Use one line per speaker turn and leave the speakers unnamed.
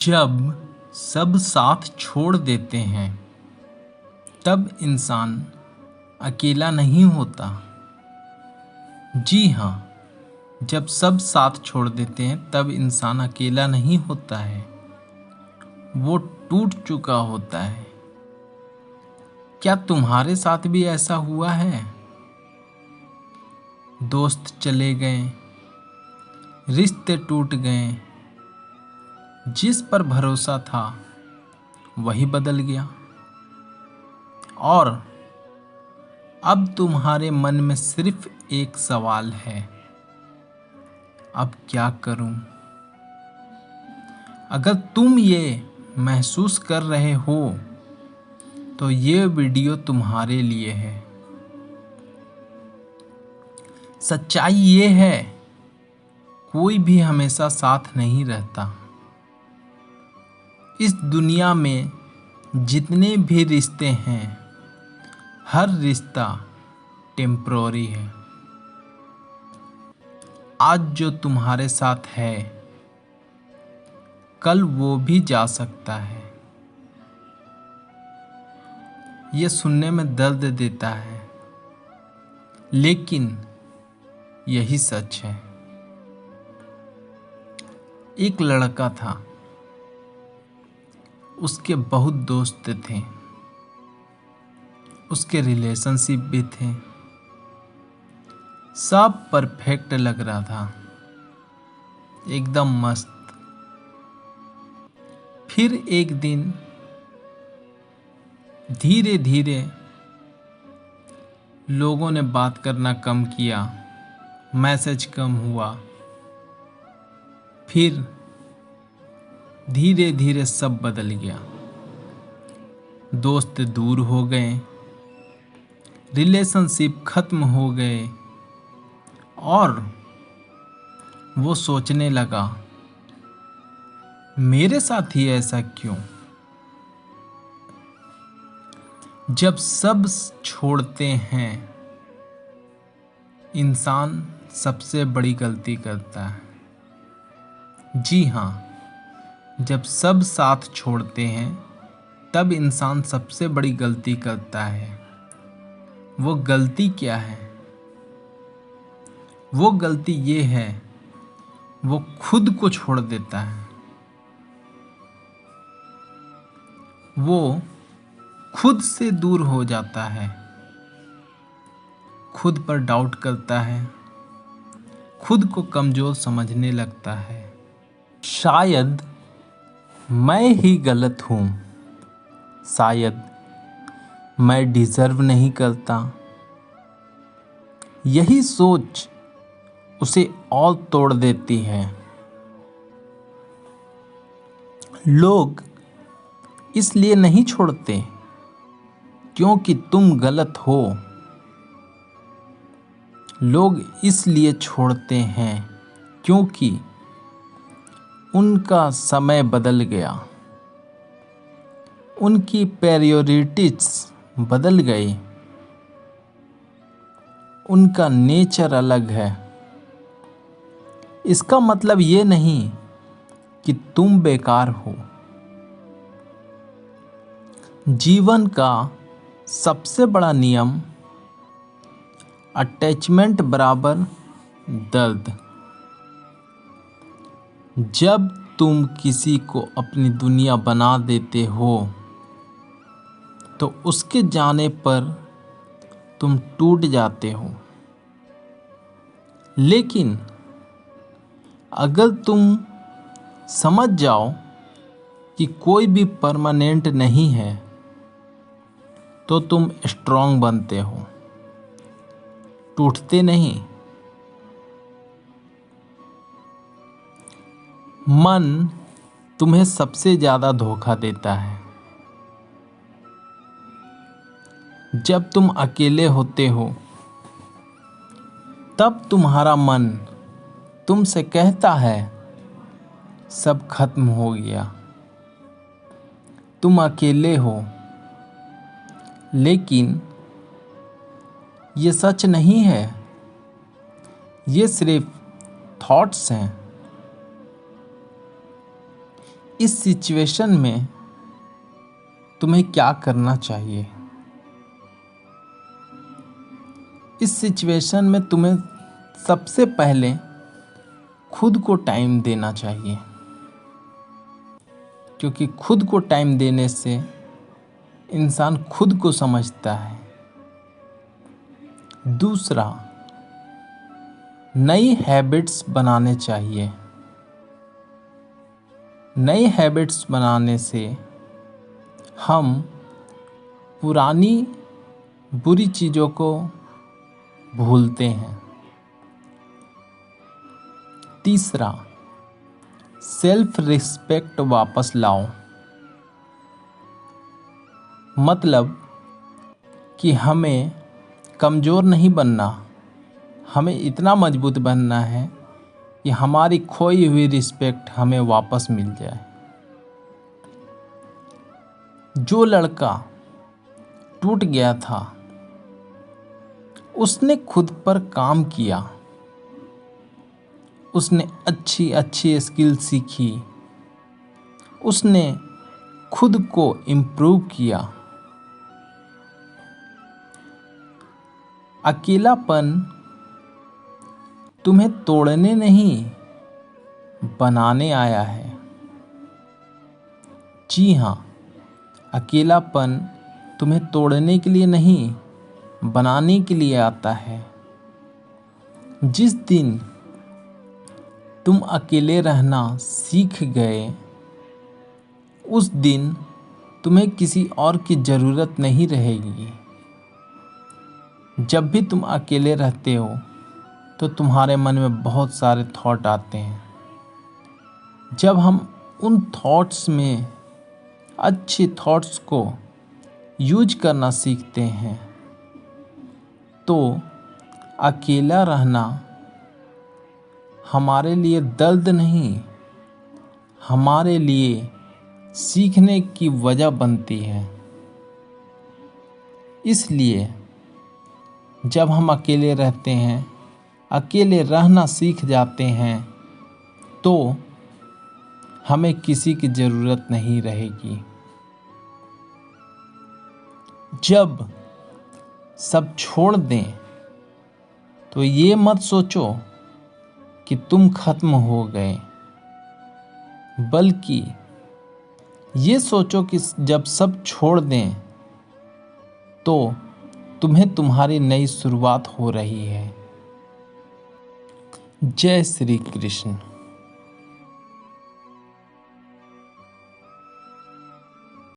जब सब साथ छोड़ देते हैं तब इंसान अकेला नहीं होता। जी हाँ, जब सब साथ छोड़ देते हैं तब इंसान अकेला नहीं होता है, वो टूट चुका होता है। क्या तुम्हारे साथ भी ऐसा हुआ है? दोस्त चले गए, रिश्ते टूट गए, जिस पर भरोसा था वही बदल गया और अब तुम्हारे मन में सिर्फ एक सवाल है, अब क्या करूं? अगर तुम ये महसूस कर रहे हो तो ये वीडियो तुम्हारे लिए है। सच्चाई ये है, कोई भी हमेशा साथ नहीं रहता। इस दुनिया में जितने भी रिश्ते हैं, हर रिश्ता टेम्पररी है। आज जो तुम्हारे साथ है कल वो भी जा सकता है। ये सुनने में दर्द देता है, लेकिन यही सच है। एक लड़का था, उसके बहुत दोस्त थे, उसके रिलेशनशिप भी थे, सब परफेक्ट लग रहा था, एकदम मस्त। फिर एक दिन धीरे धीरे लोगों ने बात करना कम किया, मैसेज कम हुआ, फिर धीरे धीरे सब बदल गया। दोस्त दूर हो गए, रिलेशनशिप खत्म हो गए और वो सोचने लगा, मेरे साथ ही ऐसा क्यों? जब सब छोड़ते हैं इंसान सबसे बड़ी गलती करता है। जी हाँ, जब सब साथ छोड़ते हैं तब इंसान सबसे बड़ी गलती करता है। वो गलती क्या है? वो गलती ये है, वो खुद को छोड़ देता है। वो खुद से दूर हो जाता है, खुद पर डाउट करता है, खुद को कमज़ोर समझने लगता है। शायद मैं ही गलत हूँ, शायद मैं डिज़र्व नहीं करता। यही सोच उसे और तोड़ देती है। लोग इसलिए नहीं छोड़ते क्योंकि तुम गलत हो, लोग इसलिए छोड़ते हैं क्योंकि उनका समय बदल गया, उनकी प्रायोरिटीज बदल गई, उनका नेचर अलग है। इसका मतलब ये नहीं कि तुम बेकार हो। जीवन का सबसे बड़ा नियम अटैचमेंट बराबर दर्द। जब तुम किसी को अपनी दुनिया बना देते हो तो उसके जाने पर तुम टूट जाते हो, लेकिन अगर तुम समझ जाओ कि कोई भी परमानेंट नहीं है तो तुम स्ट्रांग बनते हो, टूटते नहीं। मन तुम्हें सबसे ज़्यादा धोखा देता है। जब तुम अकेले होते हो तब तुम्हारा मन तुमसे कहता है सब खत्म हो गया, तुम अकेले हो, लेकिन ये सच नहीं है, ये सिर्फ थॉट्स हैं। इस सिचुएशन में तुम्हें क्या करना चाहिए? इस सिचुएशन में तुम्हें सबसे पहले खुद को टाइम देना चाहिए, क्योंकि खुद को टाइम देने से इंसान खुद को समझता है। दूसरा, नई हैबिट्स बनाने चाहिए। नई हैबिट्स बनाने से हम पुरानी बुरी चीज़ों को भूलते हैं। तीसरा, सेल्फ रिस्पेक्ट वापस लाओ। मतलब कि हमें कमज़ोर नहीं बनना, हमें इतना मजबूत बनना है कि हमारी खोई हुई रिस्पेक्ट हमें वापस मिल जाए। जो लड़का टूट गया था उसने खुद पर काम किया, उसने अच्छी अच्छी स्किल सीखी, उसने खुद को इम्प्रूव किया। अकेलापन तुम्हें तोड़ने नहीं, बनाने आया है। जी हाँ, अकेलापन तुम्हें तोड़ने के लिए नहीं, बनाने के लिए आता है। जिस दिन तुम अकेले रहना सीख गए, उस दिन तुम्हें किसी और की ज़रूरत नहीं रहेगी। जब भी तुम अकेले रहते हो तो तुम्हारे मन में बहुत सारे थॉट आते हैं। जब हम उन थॉट्स में अच्छे थॉट्स को यूज करना सीखते हैं तो अकेला रहना हमारे लिए दर्द नहीं, हमारे लिए सीखने की वजह बनती है। इसलिए जब हम अकेले रहते हैं, अकेले रहना सीख जाते हैं, तो हमें किसी की ज़रूरत नहीं रहेगी। जब सब छोड़ दें तो ये मत सोचो कि तुम खत्म हो गए, बल्कि ये सोचो कि जब सब छोड़ दें तो तुम्हें तुम्हारी नई शुरुआत हो रही है। जय श्री कृष्ण।